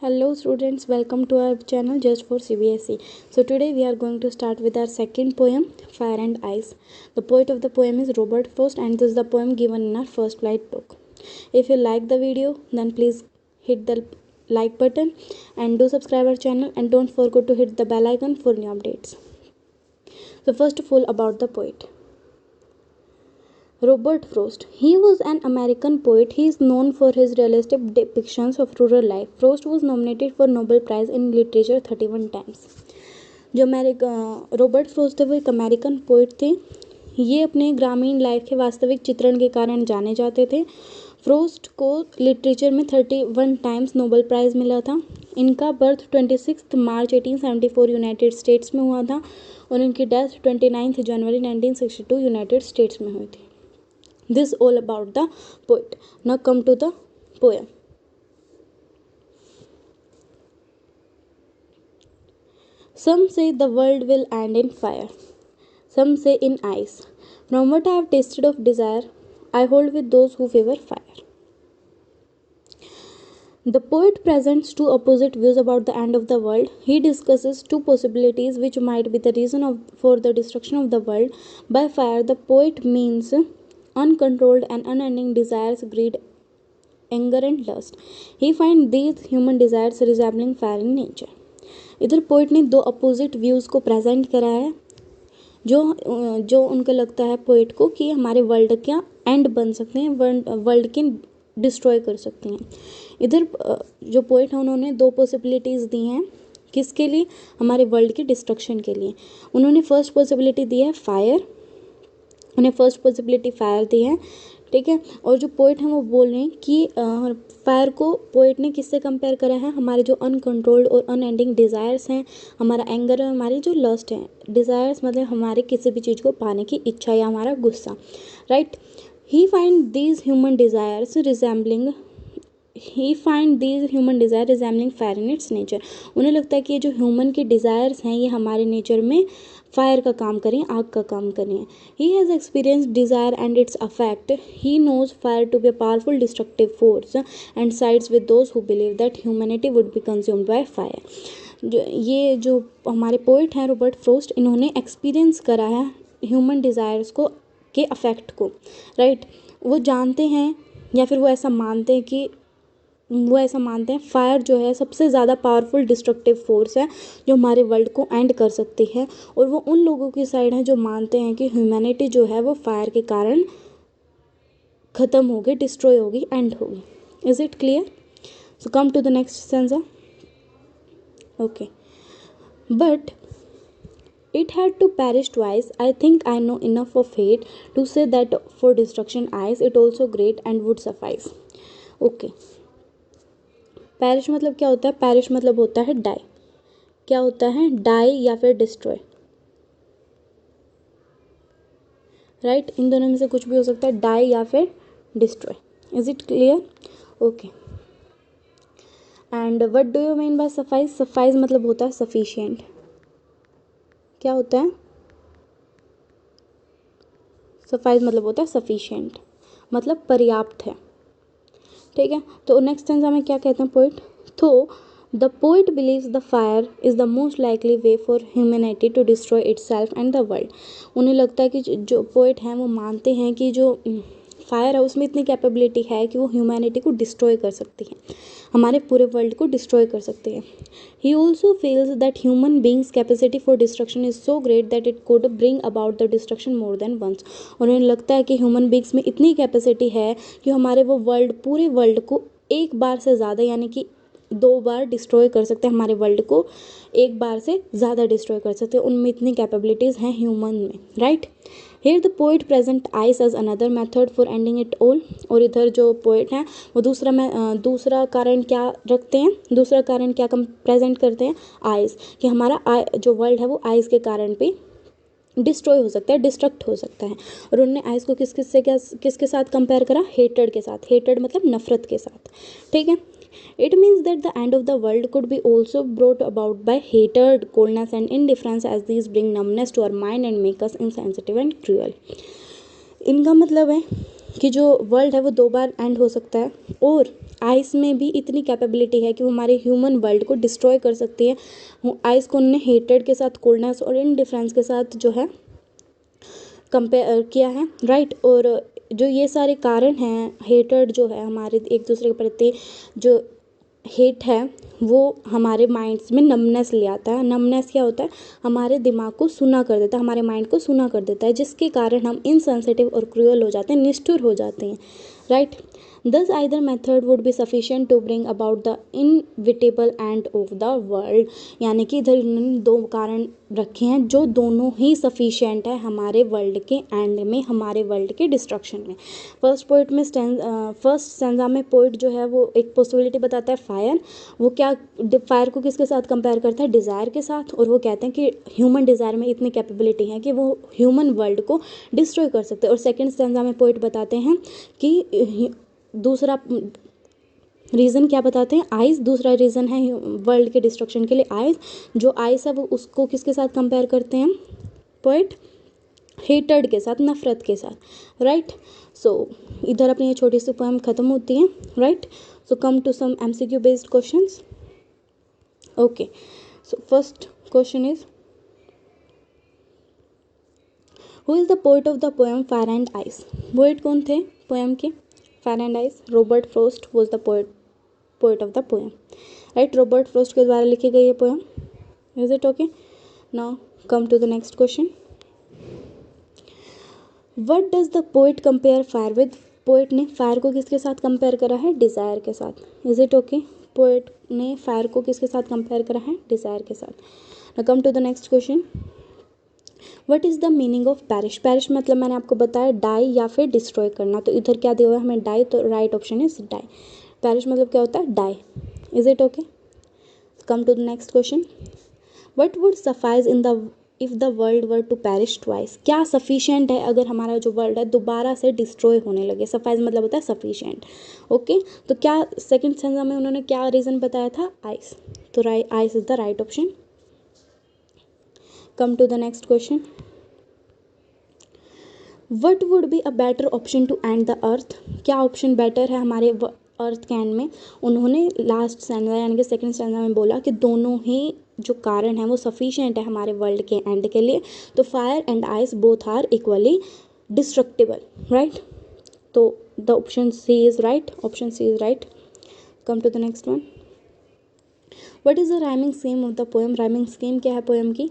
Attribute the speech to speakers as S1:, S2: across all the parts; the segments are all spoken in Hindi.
S1: Hello students, welcome to our channel Just for CBSE. So today we are going to start with our second poem, Fire and Ice. The poet of the poem is Robert Frost and this is the poem given in our first flight book. If you like the video, then please hit the like button and do subscribe our channel and don't forget to hit the bell icon for new updates. So first of all, about the poet. Robert Frost. He was an American poet. He is known for his realistic depictions of rural life. Frost was nominated for Nobel Prize in Literature 31 times. जो रॉबर्ट फ्रोस्ट थे वो एक अमेरिकन पोइट थे. ये अपने ग्रामीण लाइफ के वास्तविक चित्रण के कारण जाने जाते थे. फ्रोस्ट को लिटरेचर में 31 टाइम्स नोबेल प्राइज़ मिला था. इनका बर्थ 26 मार्च 1874 यूनाइटेड स्टेट्स में हुआ था और इनकी डेथ 29 जनवरी 1962 यूनाइटेड स्टेट्स में हुई थी. This all about the poet. Now come to the poem. Some say the world will end in fire, some say in ice. From what I have tasted of desire, I hold with those who favor fire. The poet presents two opposite views about the end of the world. He discusses two possibilities which might be the reason for the destruction of the world. By fire, the poet means uncontrolled and unending desires, greed, anger and lust. He finds these human desires resembling fire in nature. इधर पोइट ने दो अपोजिट व्यूज़ को प्रेजेंट करा है जो उनको लगता है पोइट को कि हमारे वर्ल्ड क्या एंड बन सकते हैं, वर्ल्ड के डिस्ट्रॉय कर सकते हैं. इधर जो पोइट है उन्होंने दो पॉसिबिलिटीज़ दी हैं. किसके लिए? हमारे वर्ल्ड के डिस्ट्रक्शन के लिए. उन्होंने फर्स्ट पॉसिबिलिटी दी है फायर. उन्हें फर्स्ट पॉसिबिलिटी फायर दी है. ठीक है. और जो पोइट हैं वो बोल रहे हैं कि फायर को पोइट ने किससे कंपेयर करा है? हमारे जो अनकंट्रोल्ड और अनएंडिंग डिज़ायर्स हैं, हमारा एंगर और हमारी जो लस्ट है. डिज़ायर्स मतलब हमारे किसी भी चीज़ को पाने की इच्छा या हमारा गुस्सा. Right. He find these human desires resembling fire in its nature. उन्हें लगता है कि ये जो ह्यूमन के डिज़ायर्स हैं ये हमारे नेचर में फायर का काम करें, आग का काम करें. He has experience desire and its affect. He knows fire to be a powerful destructive force and sides with those who believe that humanity would be consumed by fire. ये जो हमारे पोइट हैं रॉबर्ट फ्रोस्ट, इन्होंने एक्सपीरियंस करा है ह्यूमन डिज़ायर्स को के अफेक्ट को. राइट. वो जानते हैं या फिर वो ऐसा मानते हैं फायर जो है सबसे ज़्यादा पावरफुल डिस्ट्रक्टिव फोर्स है जो हमारे वर्ल्ड को एंड कर सकती है. और वो उन लोगों की साइड है जो मानते हैं कि ह्यूमैनिटी जो है वो फायर के कारण ख़त्म होगी, डिस्ट्रॉय होगी, एंड होगी. Is it clear? So come to the next sentence. Okay. But it had to perish twice. I think I know enough of hate to say that for destruction eyes it also great and would suffice. Okay. Parish मतलब क्या होता है? पैरिश मतलब होता है डाई. क्या होता है? डाई या फिर डिस्ट्रॉय. राइट. इन दोनों में से कुछ भी हो सकता है, डाई या फिर destroy. Is it clear? Okay. And what do you mean by suffice? Suffice मतलब होता है सफिशिएंट. क्या होता है? सफाइस मतलब होता है सफिशिएंट, मतलब पर्याप्त है. ठीक है. तो नेक्स्ट सेंस में क्या कहते हैं पोइट? तो the poet believes the fire is the most likely way for humanity to destroy itself and the world. उन्हें लगता है कि जो पोइट हैं वो मानते हैं कि जो फायर है उसमें इतनी कैपेबिलिटी है कि वो ह्यूमैनिटी को डिस्ट्रॉय कर सकती है, हमारे पूरे वर्ल्ड को डिस्ट्रॉय कर सकते हैं. He also feels that human beings capacity for destruction is so great that it could bring about the destruction more than once. और उन्हें लगता है कि ह्यूमन बींग्स में इतनी कैपेसिटी है कि हमारे वो वर्ल्ड, पूरे वर्ल्ड को एक बार से ज़्यादा यानी कि 2 बार डिस्ट्रॉय कर सकते हैं. हमारे वर्ल्ड को एक बार से ज़्यादा डिस्ट्रॉय कर सकते हैं. उनमें इतनी कैपेबिलिटीज़ हैं ह्यूमन में. Right. Here the poet present ice as another method for ending it all. और इधर जो पोइट हैं वो दूसरा कारण क्या रखते हैं? दूसरा कारण क्या प्रेजेंट करते हैं? आइस. कि हमारा जो वर्ल्ड है वो आइस के कारण पे डिस्ट्रॉय हो सकता है, डिस्ट्रक्ट हो सकता है. और उन्होंने आइस को किसके साथ कंपेयर करा? हेटेड के साथ. हेटेड मतलब नफरत के साथ. ठीक है. It means that the end of the world could be also brought about by hatred, coldness and indifference as these bring numbness to our mind and make us insensitive and cruel. इनका मतलब है कि जो वर्ल्ड है वो 2 बार एंड हो सकता है और आइस में भी इतनी कैपेबिलिटी है कि वो हमारे ह्यूमन वर्ल्ड को डिस्ट्रॉय कर सकती है। आइस को उन्होंने हेटेड के साथ, कोल्डनेस और इनडिफरेंस के साथ जो है कंपेयर किया है, राइट। और जो ये सारे कारण हैं, हेटेड जो है हमारे एक दूसरे के प्रति जो हेट है वो हमारे माइंड्स में नमनेस ले आता है। नमनेस क्या होता है, हमारे दिमाग को सुना कर देता है, हमारे माइंड को सुना कर देता है, जिसके कारण हम इनसेंसिटिव और क्रूअल हो जाते हैं, निष्ठुर हो जाते हैं, right. Thus either method would be sufficient to bring about the inevitable end of the world। यानी कि इधर इन्होंने दो कारण रखे हैं जो दोनों ही सफिशिएंट है हमारे वर्ल्ड के एंड में, हमारे वर्ल्ड के डिस्ट्रक्शन में। फर्स्ट स्टैंजा में पोइट जो है वो एक पॉसिबिलिटी बताता है फायर। वो क्या, फायर को किसके साथ कंपेयर करता है, डिज़ायर के साथ। और वो कहते हैं कि ह्यूमन डिज़ायर में इतनी कैपेबिलिटी है कि वो ह्यूमन वर्ल्ड को डिस्ट्रॉय कर सकते हैं। और सेकेंड स्टैंजा में पोइट बताते हैं कि दूसरा रीज़न क्या बताते हैं, आइस दूसरा रीज़न है वर्ल्ड के डिस्ट्रक्शन के लिए आइस। जो आइस है वो उसको किसके साथ कंपेयर करते हैं पोइट, हेटेड के साथ, नफरत के साथ, राइट। सो इधर अपनी ये छोटी सी पोएम ख़त्म होती है, right. So come to some MCQ based questions. Okay, so first question is who is the poet of the poem fire and ice. Poet कौन थे पोएम के fire and ice? Robert Frost was the poet of the poem, right. Robert Frost के द्वारा लिखी गई ये poem. Is it okay? Now come to the next question. What does the poet compare fire with. Poet ने फायर को किसके साथ कंपेयर करा है, डिज़ायर के साथ। Is it okay? पोइट ने फायर को किसके साथ कंपेयर करा है, डिज़ायर के साथ। Now come to the next question. What is the meaning of perish. Perish मतलब मैंने आपको बताया डाई या फिर डिस्ट्रॉय करना। तो इधर क्या दिया हुआ है हमें, डाई, तो right option is die. Perish मतलब क्या होता है, die. Is it okay? Come to the next question. What would suffice in the if the world were to perish twice. क्या सफिशिएंट है अगर हमारा जो वर्ल्ड है दोबारा से डिस्ट्रॉय होने लगे। सफाइज मतलब होता है सफिशिएंट, ओके। तो क्या सेकेंड सेंजा में उन्होंने क्या रीज़न बताया था, आइस। तो ice is the right option. Come to the next question. What would be a better option to end the earth. क्या ऑप्शन बेटर है हमारे अर्थ के एंड में। उन्होंने लास्ट स्टैंजा यानी कि सेकंड स्टैंजा में बोला कि दोनों ही जो कारण है वो सफिशिएंट है हमारे वर्ल्ड के एंड के लिए। तो fire and ice both are equally destructible, right. तो the option C is right, option C is right. Come to the next one. What is the rhyming scheme of the poem. Rhyming scheme क्या है पोएम की,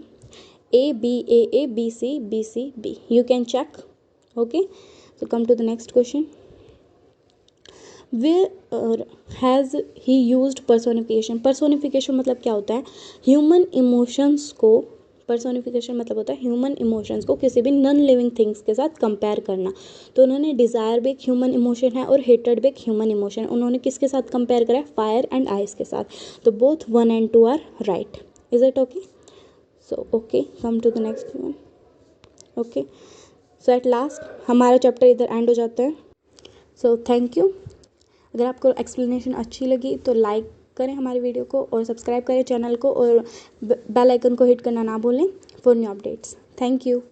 S1: A B C B C B। You can check, okay। So come to the next question। Where has he used personification। personification मतलब क्या होता है, ह्यूमन इमोशंस को, personification मतलब होता है ह्यूमन इमोशंस को किसी भी नॉन लिविंग थिंग्स के साथ कंपेयर करना। तो उन्होंने डिज़ायर भी एक ह्यूमन इमोशन है और हेटेड भी एक ह्यूमन इमोशन है। उन्होंने किसके साथ कंपेयर करा है, फायर एंड आइस के साथ। तो both 1 and 2 are right. Is it okay? So okay, come to the next one। okay, so at last हमारा चैप्टर इधर एंड हो जाता है। so thank you। अगर आपको एक्सप्लेनेशन अच्छी लगी तो लाइक करें हमारी वीडियो को और सब्सक्राइब करें चैनल को और बेल आइकन को हिट करना ना भूलें for new updates. Thank you.